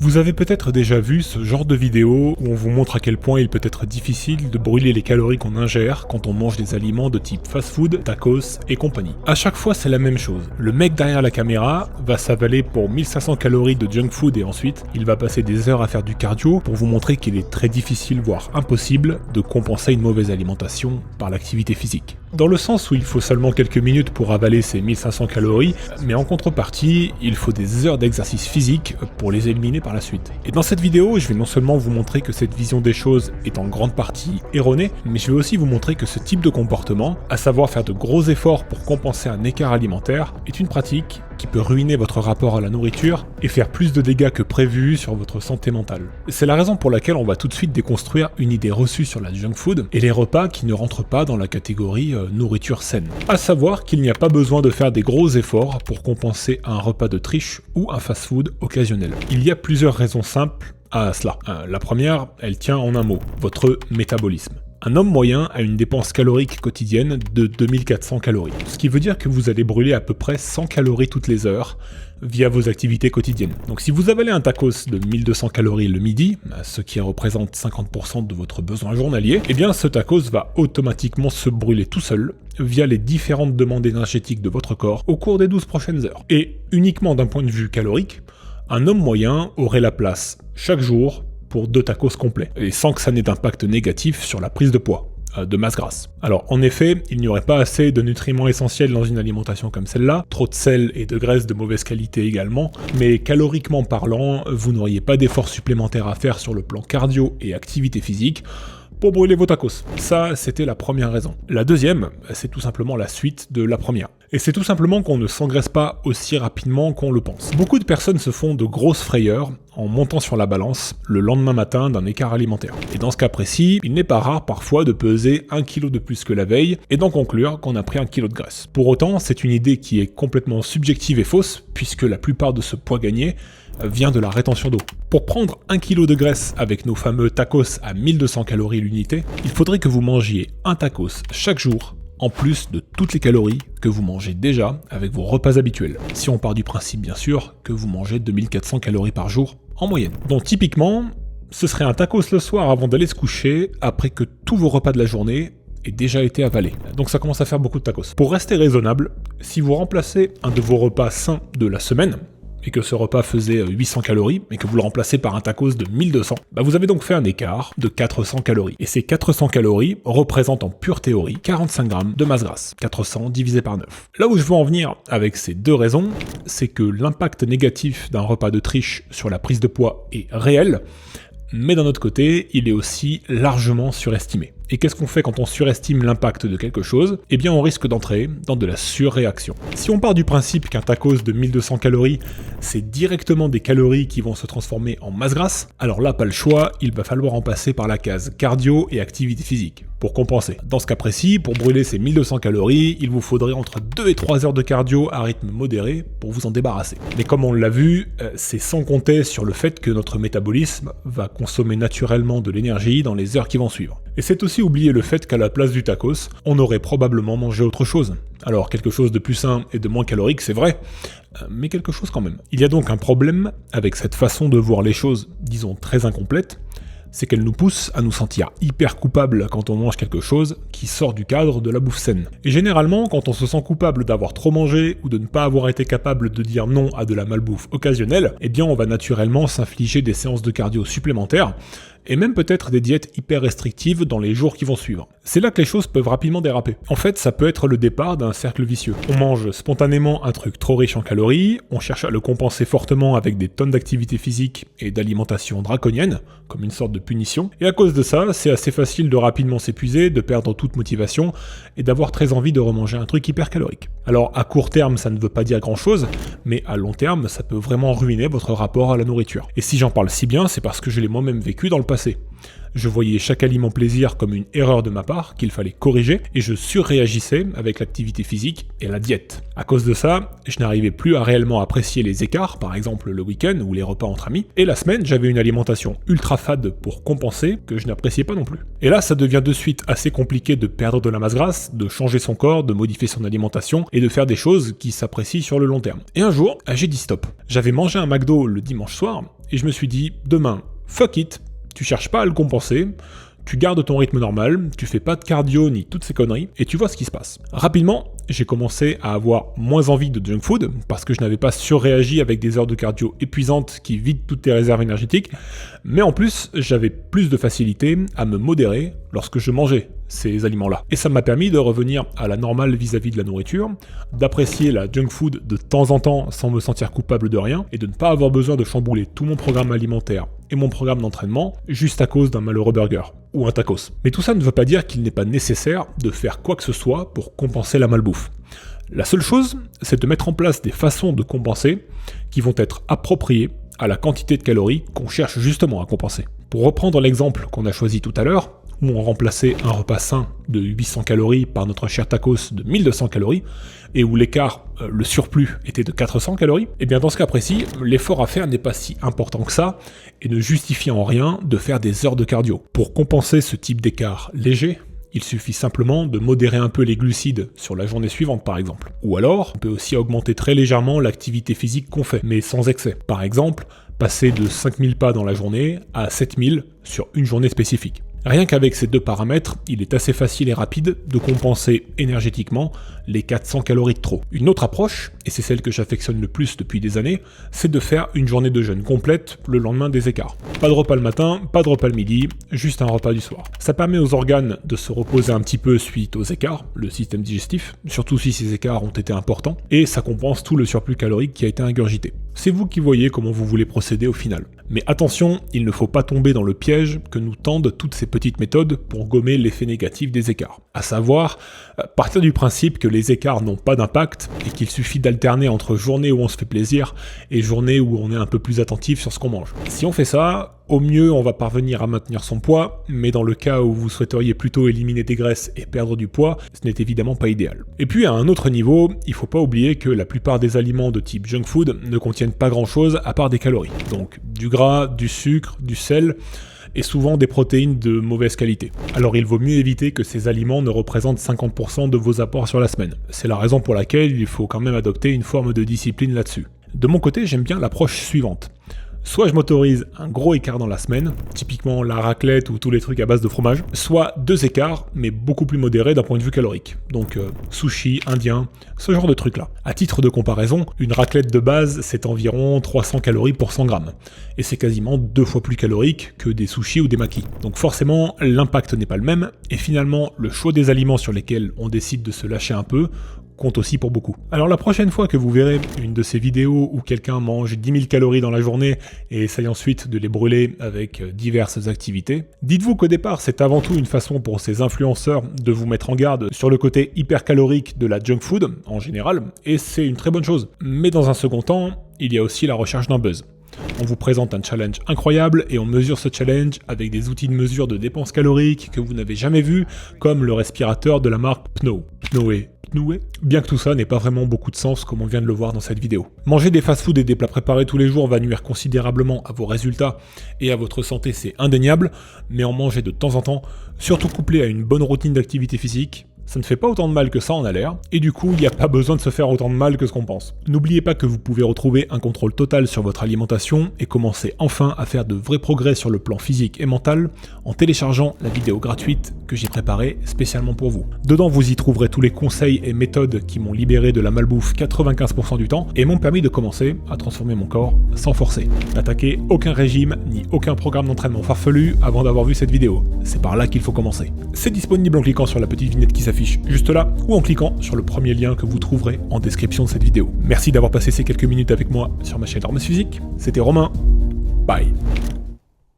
Vous avez peut-être déjà vu ce genre de vidéo où on vous montre à quel point il peut être difficile de brûler les calories qu'on ingère quand on mange des aliments de type fast-food, tacos et compagnie. À chaque fois c'est la même chose. Le mec derrière la caméra va s'avaler pour 1500 calories de junk food et ensuite il va passer des heures à faire du cardio pour vous montrer qu'il est très difficile voire impossible de compenser une mauvaise alimentation par l'activité physique. Dans le sens où il faut seulement quelques minutes pour avaler ces 1500 calories, mais en contrepartie, il faut des heures d'exercice physique pour les éliminer par la suite. Et dans cette vidéo, je vais non seulement vous montrer que cette vision des choses est en grande partie erronée, mais je vais aussi vous montrer que ce type de comportement, à savoir faire de gros efforts pour compenser un écart alimentaire, est une pratique qui peut ruiner votre rapport à la nourriture et faire plus de dégâts que prévu sur votre santé mentale. C'est la raison pour laquelle on va tout de suite déconstruire une idée reçue sur la junk food et les repas qui ne rentrent pas dans la catégorie nourriture saine. À savoir qu'il n'y a pas besoin de faire des gros efforts pour compenser un repas de triche ou un fast-food occasionnel. Il y a plusieurs raisons simples à cela. La première, elle tient en un mot, votre métabolisme. Un homme moyen a une dépense calorique quotidienne de 2400 calories, ce qui veut dire que vous allez brûler à peu près 100 calories toutes les heures via vos activités quotidiennes. Donc si vous avalez un tacos de 1200 calories le midi, ce qui représente 50% de votre besoin journalier, eh bien ce tacos va automatiquement se brûler tout seul via les différentes demandes énergétiques de votre corps au cours des 12 prochaines heures. Et uniquement d'un point de vue calorique, un homme moyen aurait la place chaque jour pour 2 tacos complets, et sans que ça n'ait d'impact négatif sur la prise de poids, de masse grasse. Alors en effet, il n'y aurait pas assez de nutriments essentiels dans une alimentation comme celle-là, trop de sel et de graisse de mauvaise qualité également, mais caloriquement parlant, vous n'auriez pas d'efforts supplémentaires à faire sur le plan cardio et activité physique pour brûler vos tacos. Ça, c'était la première raison. La deuxième, c'est tout simplement la suite de la première. Et c'est tout simplement qu'on ne s'engraisse pas aussi rapidement qu'on le pense. Beaucoup de personnes se font de grosses frayeurs en montant sur la balance le lendemain matin d'un écart alimentaire. Et dans ce cas précis, il n'est pas rare parfois de peser 1 kg de plus que la veille et d'en conclure qu'on a pris 1 kg de graisse. Pour autant, c'est une idée qui est complètement subjective et fausse, puisque la plupart de ce poids gagné vient de la rétention d'eau. Pour prendre 1 kg de graisse avec nos fameux tacos à 1200 calories l'unité, il faudrait que vous mangiez un tacos chaque jour, en plus de toutes les calories que vous mangez déjà avec vos repas habituels. Si on part du principe bien sûr que vous mangez 2400 calories par jour en moyenne. Donc typiquement, ce serait un tacos le soir avant d'aller se coucher, après que tous vos repas de la journée aient déjà été avalés. Donc ça commence à faire beaucoup de tacos. Pour rester raisonnable, si vous remplacez un de vos repas sains de la semaine, et que ce repas faisait 800 calories, et que vous le remplacez par un tacos de 1200, vous avez donc fait un écart de 400 calories. Et ces 400 calories représentent en pure théorie 45 grammes de masse grasse. 400 divisé par 9. Là où je veux en venir avec ces deux raisons, c'est que l'impact négatif d'un repas de triche sur la prise de poids est réel, mais d'un autre côté, il est aussi largement surestimé. Et qu'est-ce qu'on fait quand on surestime l'impact de quelque chose ? Eh bien on risque d'entrer dans de la surréaction. Si on part du principe qu'un tacos de 1200 calories, c'est directement des calories qui vont se transformer en masse grasse, alors là pas le choix, il va falloir en passer par la case cardio et activité physique, pour compenser. Dans ce cas précis, pour brûler ces 1200 calories, il vous faudrait entre 2 et 3 heures de cardio à rythme modéré pour vous en débarrasser. Mais comme on l'a vu, c'est sans compter sur le fait que notre métabolisme va consommer naturellement de l'énergie dans les heures qui vont suivre. Et c'est aussi oublier le fait qu'à la place du tacos, on aurait probablement mangé autre chose. Alors quelque chose de plus sain et de moins calorique, c'est vrai, mais quelque chose quand même. Il y a donc un problème avec cette façon de voir les choses, disons très incomplète, c'est qu'elle nous pousse à nous sentir hyper coupables quand on mange quelque chose qui sort du cadre de la bouffe saine. Et généralement, quand on se sent coupable d'avoir trop mangé ou de ne pas avoir été capable de dire non à de la malbouffe occasionnelle, eh bien on va naturellement s'infliger des séances de cardio supplémentaires, et même peut-être des diètes hyper restrictives dans les jours qui vont suivre. C'est là que les choses peuvent rapidement déraper. En fait, ça peut être le départ d'un cercle vicieux. On mange spontanément un truc trop riche en calories, on cherche à le compenser fortement avec des tonnes d'activité physique et d'alimentation draconienne, comme une sorte de punition, et à cause de ça, c'est assez facile de rapidement s'épuiser, de perdre toute motivation, et d'avoir très envie de remanger un truc hyper calorique. Alors à court terme, ça ne veut pas dire grand chose, mais à long terme, ça peut vraiment ruiner votre rapport à la nourriture. Et si j'en parle si bien, c'est parce que je l'ai moi-même vécu dans le passé. passé. Je voyais chaque aliment plaisir comme une erreur de ma part qu'il fallait corriger et je surréagissais avec l'activité physique et la diète. À cause de ça, je n'arrivais plus à réellement apprécier les écarts, par exemple le week-end ou les repas entre amis, et la semaine j'avais une alimentation ultra fade pour compenser que je n'appréciais pas non plus. Et là ça devient de suite assez compliqué de perdre de la masse grasse, de changer son corps, de modifier son alimentation et de faire des choses qui s'apprécient sur le long terme. Et un jour, j'ai dit stop. J'avais mangé un McDo le dimanche soir et je me suis dit demain, fuck it. Tu cherches pas à le compenser, tu gardes ton rythme normal, tu fais pas de cardio ni toutes ces conneries, et tu vois ce qui se passe. Rapidement, j'ai commencé à avoir moins envie de junk food, parce que je n'avais pas surréagi avec des heures de cardio épuisantes qui vident toutes tes réserves énergétiques, mais en plus, j'avais plus de facilité à me modérer lorsque je mangeais ces aliments-là. Et ça m'a permis de revenir à la normale vis-à-vis de la nourriture, d'apprécier la junk food de temps en temps sans me sentir coupable de rien, et de ne pas avoir besoin de chambouler tout mon programme alimentaire et mon programme d'entraînement juste à cause d'un malheureux burger ou un tacos. Mais tout ça ne veut pas dire qu'il n'est pas nécessaire de faire quoi que ce soit pour compenser la malbouffe. La seule chose, c'est de mettre en place des façons de compenser qui vont être appropriées à la quantité de calories qu'on cherche justement à compenser. Pour reprendre l'exemple qu'on a choisi tout à l'heure, où on remplaçait un repas sain de 800 calories par notre cher tacos de 1200 calories, et où l'écart, le surplus, était de 400 calories, et bien dans ce cas précis, l'effort à faire n'est pas si important que ça, et ne justifie en rien de faire des heures de cardio. Pour compenser ce type d'écart léger, il suffit simplement de modérer un peu les glucides sur la journée suivante par exemple. Ou alors, on peut aussi augmenter très légèrement l'activité physique qu'on fait, mais sans excès. Par exemple, passer de 5000 pas dans la journée à 7000 sur une journée spécifique. Rien qu'avec ces deux paramètres, il est assez facile et rapide de compenser énergétiquement les 400 calories de trop. Une autre approche, et c'est celle que j'affectionne le plus depuis des années, c'est de faire une journée de jeûne complète le lendemain des écarts. Pas de repas le matin, pas de repas le midi, juste un repas du soir. Ça permet aux organes de se reposer un petit peu suite aux écarts, le système digestif, surtout si ces écarts ont été importants, et ça compense tout le surplus calorique qui a été ingurgité. C'est vous qui voyez comment vous voulez procéder au final. Mais attention, il ne faut pas tomber dans le piège que nous tendent toutes ces petites méthodes pour gommer l'effet négatif des écarts. À savoir, partir du principe que les écarts n'ont pas d'impact et qu'il suffit d'alterner entre journées où on se fait plaisir et journées où on est un peu plus attentif sur ce qu'on mange. Si on fait ça, au mieux on va parvenir à maintenir son poids, mais dans le cas où vous souhaiteriez plutôt éliminer des graisses et perdre du poids, ce n'est évidemment pas idéal. Et puis à un autre niveau, il faut pas oublier que la plupart des aliments de type junk food ne contiennent pas grand chose à part des calories. Donc du gras, du sucre, du sel, et souvent des protéines de mauvaise qualité. Alors il vaut mieux éviter que ces aliments ne représentent 50% de vos apports sur la semaine. C'est la raison pour laquelle il faut quand même adopter une forme de discipline là-dessus. De mon côté, j'aime bien l'approche suivante. Soit je m'autorise un gros écart dans la semaine, typiquement la raclette ou tous les trucs à base de fromage, soit 2 écarts, mais beaucoup plus modérés d'un point de vue calorique. Donc sushi, indien, ce genre de trucs-là. À titre de comparaison, une raclette de base, c'est environ 300 calories pour 100 grammes. Et c'est quasiment 2 fois plus calorique que des sushis ou des makis. Donc forcément, l'impact n'est pas le même, et finalement, le choix des aliments sur lesquels on décide de se lâcher un peu compte aussi pour beaucoup. Alors la prochaine fois que vous verrez une de ces vidéos où quelqu'un mange 10 000 calories dans la journée et essaye ensuite de les brûler avec diverses activités, dites-vous qu'au départ c'est avant tout une façon pour ces influenceurs de vous mettre en garde sur le côté hyper calorique de la junk food en général, et c'est une très bonne chose. Mais dans un second temps, il y a aussi la recherche d'un buzz. On vous présente un challenge incroyable et on mesure ce challenge avec des outils de mesure de dépenses caloriques que vous n'avez jamais vus, comme le respirateur de la marque Pnoe. Bien que tout ça n'ait pas vraiment beaucoup de sens comme on vient de le voir dans cette vidéo. Manger des fast-food et des plats préparés tous les jours va nuire considérablement à vos résultats et à votre santé, c'est indéniable, mais en manger de temps en temps, surtout couplé à une bonne routine d'activité physique, ça ne fait pas autant de mal que ça en a l'air, et du coup il n'y a pas besoin de se faire autant de mal que ce qu'on pense. N'oubliez pas que vous pouvez retrouver un contrôle total sur votre alimentation et commencer enfin à faire de vrais progrès sur le plan physique et mental en téléchargeant la vidéo gratuite que j'ai préparée spécialement pour vous. Dedans vous y trouverez tous les conseils et méthodes qui m'ont libéré de la malbouffe 95% du temps et m'ont permis de commencer à transformer mon corps sans forcer. N'attaquez aucun régime ni aucun programme d'entraînement farfelu avant d'avoir vu cette vidéo. C'est par là qu'il faut commencer. C'est disponible en cliquant sur la petite vignette qui s'affiche juste là ou en cliquant sur le premier lien que vous trouverez en description de cette vidéo. Merci d'avoir passé ces quelques minutes avec moi sur ma chaîne Hormuz Physique. C'était Romain. Bye.